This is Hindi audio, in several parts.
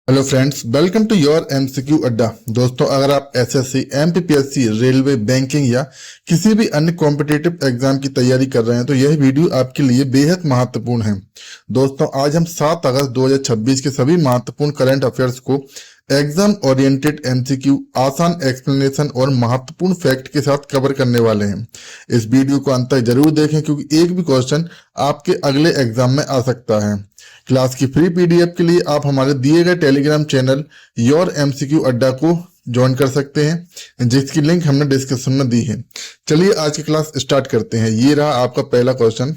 Hello friends, welcome to your MCQ अड्डा। दोस्तों, अगर आप एसएससी, एमपीपीएससी, रेलवे, बैंकिंग या किसी भी अन्य कॉम्पिटिटिव एग्जाम की तैयारी कर रहे हैं तो यह वीडियो आपके लिए बेहद महत्वपूर्ण है। दोस्तों, आज हम 7 अगस्त 2026 के सभी महत्वपूर्ण करंट अफेयर्स को एग्जाम ओरिएंटेड एमसीक्यू, आसान एक्सप्लेनेशन और महत्वपूर्ण फैक्ट के साथ कवर करने वाले हैं। इस वीडियो को अंत तक जरूर देखें क्योंकि एक भी क्वेश्चन आपके अगले एग्जाम में आ सकता है। क्लास की फ्री पीडीएफ के लिए आप हमारे दिए गए टेलीग्राम चैनल योर एमसीक्यू अड्डा को ज्वाइन कर सकते हैं, जिसकी लिंक हमने डिस्क्रिप्शन में दी है। चलिए आज की क्लास स्टार्ट करते हैं। ये रहा आपका पहला क्वेश्चन।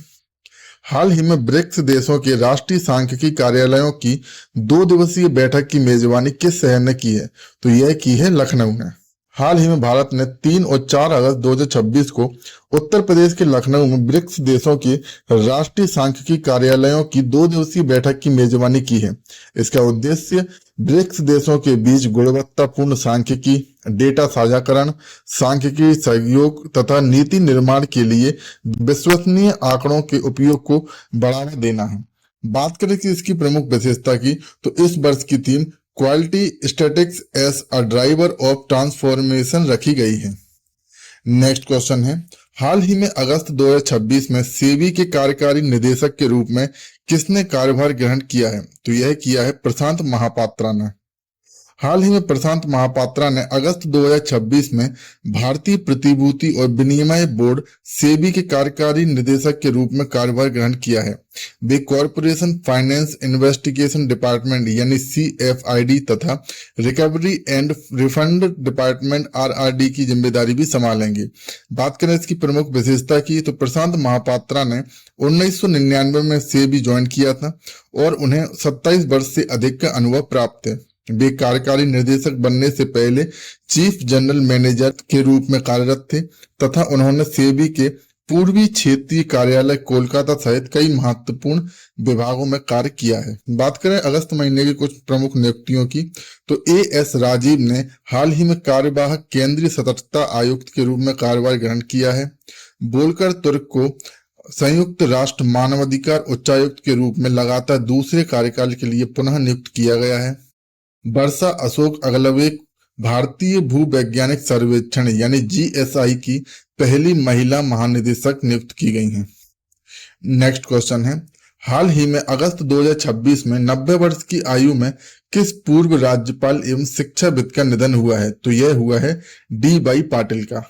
हाल ही में ब्रिक्स देशों के राष्ट्रीय सांख्यिकी कार्यालयों की 2 दिवसीय बैठक की मेजबानी किस शहर ने की है? तो यह की है लखनऊ ने। हाल ही में भारत ने 3 और 4 अगस्त 2026 को उत्तर प्रदेश के लखनऊ में ब्रिक्स देशों के राष्ट्रीय सांख्यिकी कार्यालयों की 2 दिवसीय बैठक की मेजबानी की है। इसका उद्देश्य ब्रिक्स देशों के बीच गुणवत्तापूर्ण सांख्यिकी, डेटा साझाकरण, सांख्यिकी सहयोग तथा नीति निर्माण के लिए विश्वसनीय आंकड़ों के उपयोग को बढ़ावा देना है। बात करें कि इसकी प्रमुख विशेषता की, तो इस वर्ष की theme quality statics as a driver of transformation रखी गई है। नेक्स्ट क्वेश्चन है, हाल ही में अगस्त 2026 में सेबी के कार्यकारी निदेशक के रूप में किसने कार्यभार ग्रहण किया है? तो यह किया है प्रशांत महापात्रा ने। हाल ही में प्रशांत महापात्रा ने अगस्त 2026 में भारतीय प्रतिभूति और विनिमय बोर्ड सेबी के कार्यकारी निदेशक के रूप में कार्यभार ग्रहण किया है। वे कॉरपोरेशन फाइनेंस इन्वेस्टिगेशन डिपार्टमेंट यानी CFID तथा recovery and refund department RRD की जिम्मेदारी भी संभालेंगे। बात करें इसकी प्रमुख विशेषता की, तो प्रशांत महापात्रा ने 1999 में सेबी ज्वाइन किया था और उन्हें 27 वर्ष से अधिक का अनुभव प्राप्त है। वे कार्यकारी निर्देशक बनने से पहले चीफ जनरल मैनेजर के रूप में कार्यरत थे तथा उन्होंने सेबी के पूर्वी क्षेत्रीय कार्यालय कोलकाता सहित कई महत्वपूर्ण विभागों में कार्य किया है। बात करें अगस्त महीने की कुछ प्रमुख नियुक्तियों की, तो AS राजीव ने हाल ही में कार्यवाहक केंद्रीय सतर्कता आयुक्त के रूप में कार्यभार ग्रहण किया है। बोलकर तुर्क को संयुक्त राष्ट्र मानवाधिकार उच्चायुक्त के रूप में लगातार दूसरे कार्यकाल के लिए पुनः नियुक्त किया गया है। वर्षा अशोक अगलवे भारतीय भूवैज्ञानिक सर्वेक्षण यानी GSI की पहली महिला महानिदेशक नियुक्त की गई हैं। नेक्स्ट क्वेश्चन है, हाल ही में अगस्त 2026 में 90 वर्ष की आयु में किस पूर्व राज्यपाल एवं शिक्षाविद का निधन हुआ है? तो यह हुआ है D.Y. पाटिल का।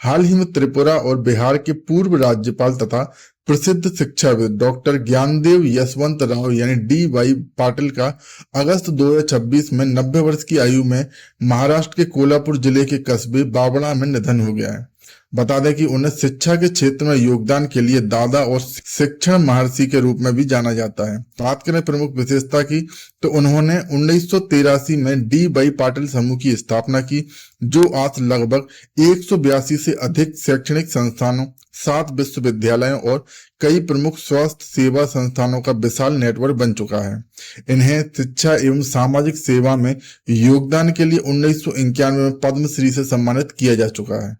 हाल ही में त्रिपुरा और बिहार के पूर्व राज्यपाल तथा प्रसिद्ध शिक्षाविद डॉक्टर ज्ञानदेव यशवंत राव यानी D.Y. पाटिल का अगस्त 2026 में 90 वर्ष की आयु में महाराष्ट्र के कोल्हापुर जिले के कस्बे बावड़ा में निधन हो गया है। बता दें कि उन्हें शिक्षा के क्षेत्र में योगदान के लिए दादा और शिक्षण महर्षि के रूप में भी जाना जाता है। बात करें प्रमुख विशेषता की, तो उन्होंने 1983 में D.Y. पाटिल समूह की स्थापना की, जो आज लगभग 182 से अधिक शैक्षणिक संस्थानों, 7 विश्वविद्यालयों और कई प्रमुख स्वास्थ्य सेवा संस्थानों का विशाल नेटवर्क बन चुका है। इन्हें शिक्षा एवं सामाजिक सेवा में योगदान के लिए 1991 में पद्मश्री से सम्मानित किया जा चुका है।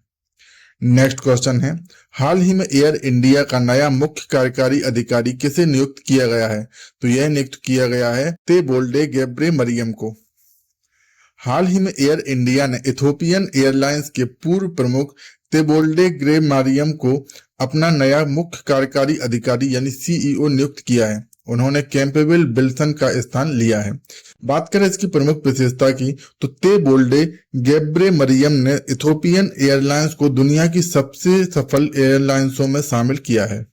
नेक्स्ट क्वेश्चन है, हाल ही में एयर इंडिया का नया मुख्य कार्यकारी अधिकारी किसे नियुक्त किया गया है? तो यह नियुक्त किया गया है तेबोल्डे गेब्रेमरियम को। हाल ही में एयर इंडिया ने इथोपियन एयरलाइंस के पूर्व प्रमुख तेबोल्डे गेब्रेमरियम को अपना नया मुख्य कार्यकारी अधिकारी यानी CEO नियुक्त किया है। उन्होंने कैंपेबल विल्सन का स्थान लिया है। बात करें इसकी प्रमुख विशेषता की, तो तेबोल्डे गेब्रेमरियम ने इथोपियन एयरलाइंस को दुनिया की सबसे सफल एयरलाइंसों में शामिल किया है।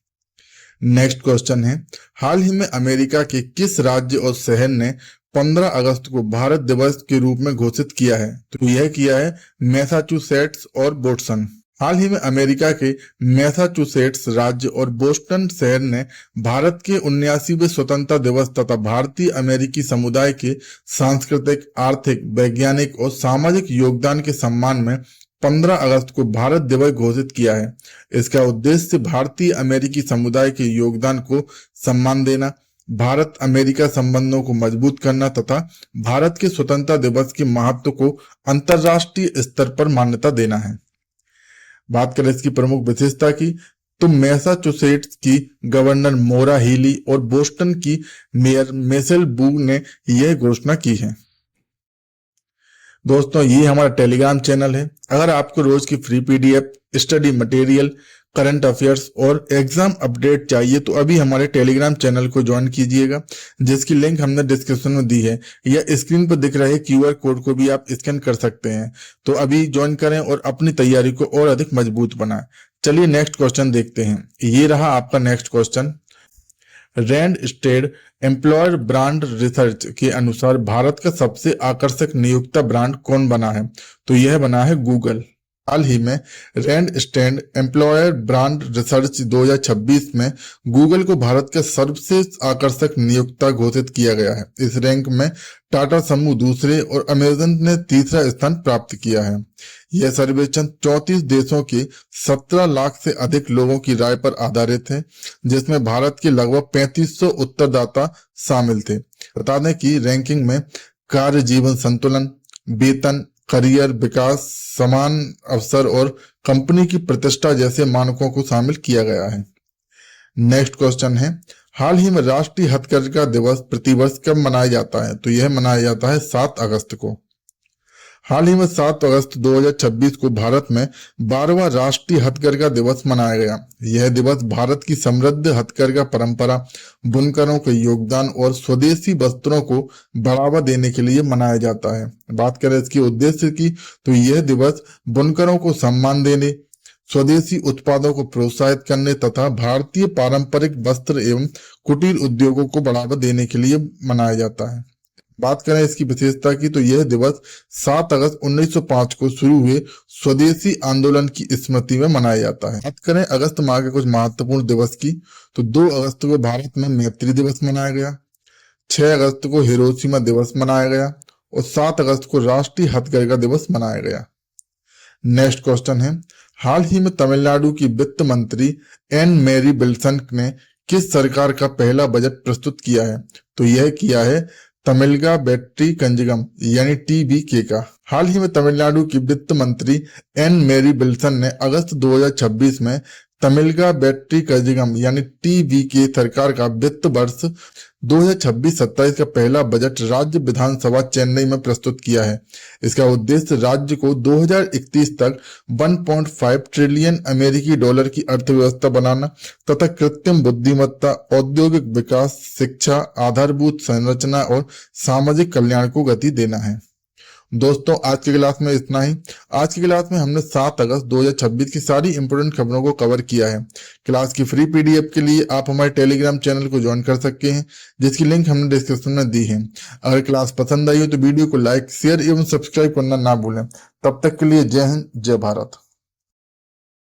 नेक्स्ट क्वेश्चन है, हाल ही में अमेरिका के किस राज्य और शहर ने 15 अगस्त को भारत दिवस के रूप में घोषित किया है? तो यह किया है मैसाचुसेट्स और बोस्टन। हाल ही में अमेरिका के मैसाचुसेट्स राज्य और बोस्टन शहर ने भारत के 79वें स्वतंत्रता दिवस तथा भारतीय अमेरिकी समुदाय के सांस्कृतिक, आर्थिक, वैज्ञानिक और सामाजिक योगदान के सम्मान में 15 अगस्त को भारत दिवस घोषित किया है। इसका उद्देश्य भारतीय अमेरिकी समुदाय के योगदान को सम्मान देना, भारत अमेरिका संबंधों को मजबूत करना तथा भारत के स्वतंत्रता दिवस के महत्व को अंतर्राष्ट्रीय स्तर पर मान्यता देना है। बात करें इसकी प्रमुख विशेषता की, तो मैसाचुसेट्स की गवर्नर मोरा हीली और बोस्टन की मेयर मिशेल बू ने यह घोषणा की है। दोस्तों ये हमारा टेलीग्राम चैनल है। अगर आपको रोज की free PDF, study material, current affairs और एग्जाम अपडेट चाहिए तो अभी हमारे टेलीग्राम चैनल को ज्वाइन कीजिएगा, जिसकी लिंक हमने डिस्क्रिप्शन में दी है, या स्क्रीन पर दिख रहे QR कोड को भी आप स्कैन कर सकते हैं। तो अभी ज्वाइन करें और अपनी तैयारी को और अधिक मजबूत बनाएं। चलिए नेक्स्ट क्वेश्चन देखते हैं। ये रहा आपका next question. Randstad employer brand research के अनुसार भारत का सबसे आकर्षक नियोक्ता ब्रांड कौन बना है? तो यह बना है गूगल। हाल ही में रैंडस्टेड एम्प्लॉयर ब्रांड रिसर्च 2026 में गूगल को भारत का सर्वश्रेष्ठ आकर्षक नियोक्ता घोषित किया गया है। इस रैंक में टाटा समूह दूसरे और अमेजन ने तीसरा स्थान प्राप्त किया है। यह सर्वेक्षण 34 देशों के 17 लाख से अधिक लोगों की राय पर आधारित है, जिसमें भारत के लगभग 3500 उत्तरदाता शामिल थे। बता दें कि रैंकिंग में कार्य जीवन संतुलन, वेतन, करियर विकास, समान अवसर और कंपनी की प्रतिष्ठा जैसे मानकों को शामिल किया गया है। नेक्स्ट क्वेश्चन है, हाल ही में राष्ट्रीय हथकरघा दिवस प्रतिवर्ष कब मनाया जाता है? तो यह मनाया जाता है 7 अगस्त को। हाल ही में 7 अगस्त 2026 को भारत में 12वां राष्ट्रीय हथकरघा दिवस मनाया गया। यह दिवस भारत की समृद्ध हथकरघा परंपरा, बुनकरों के योगदान और स्वदेशी वस्त्रों को बढ़ावा देने के लिए मनाया जाता है। बात करें इसके उद्देश्य की, तो यह दिवस बुनकरों को सम्मान देने, स्वदेशी उत्पादों को प्रोत्साहित करने तथा भारतीय पारंपरिक वस्त्र एवं कुटीर उद्योगों को बढ़ावा देने के लिए मनाया जाता है। बात करें इसकी विशेषता की, तो यह दिवस 7 अगस्त 1905 को शुरू हुए स्वदेशी आंदोलन की स्मृति में मनाया जाता है। बात करें अगस्त माह के कुछ महत्वपूर्ण दिवस की, तो 2 अगस्त को भारत में मैत्री दिवस मनाया गया, 6 अगस्त को हिरोशिमा दिवस मनाया गया और 7 अगस्त को राष्ट्रीय हथकरघा दिवस मनाया गया। नेक्स्ट क्वेश्चन है, हाल ही में तमिलनाडु की वित्त मंत्री एन मैरी विल्सन ने किस सरकार का पहला बजट प्रस्तुत किया है? तो यह किया है तमिलगा बैटरी कंजगम यानी TBK का। हाल ही में तमिलनाडु की वित्त मंत्री एन मैरी विल्सन ने अगस्त 2026 में तमिलगा बैटरी कंजगम यानी TBK सरकार का वित्त वर्ष 2026-27 का पहला बजट राज्य विधानसभा चेन्नई में प्रस्तुत किया है। इसका उद्देश्य राज्य को 2031 तक 1.5 ट्रिलियन अमेरिकी डॉलर की अर्थव्यवस्था बनाना तथा कृत्रिम बुद्धिमत्ता, औद्योगिक विकास, शिक्षा, आधारभूत संरचना और सामाजिक कल्याण को गति देना है। दोस्तों आज की क्लास में इतना ही। आज की क्लास में हमने 7 अगस्त 2026 की सारी इंपोर्टेंट खबरों को कवर किया है। क्लास की फ्री पीडीएफ के लिए आप हमारे टेलीग्राम चैनल को ज्वाइन कर सकते हैं, जिसकी लिंक हमने डिस्क्रिप्शन में दी है। अगर क्लास पसंद आई हो तो वीडियो को लाइक, शेयर एवं सब्सक्राइब करना ना भूलें। तब तक के लिए जय हिंद, जय भारत।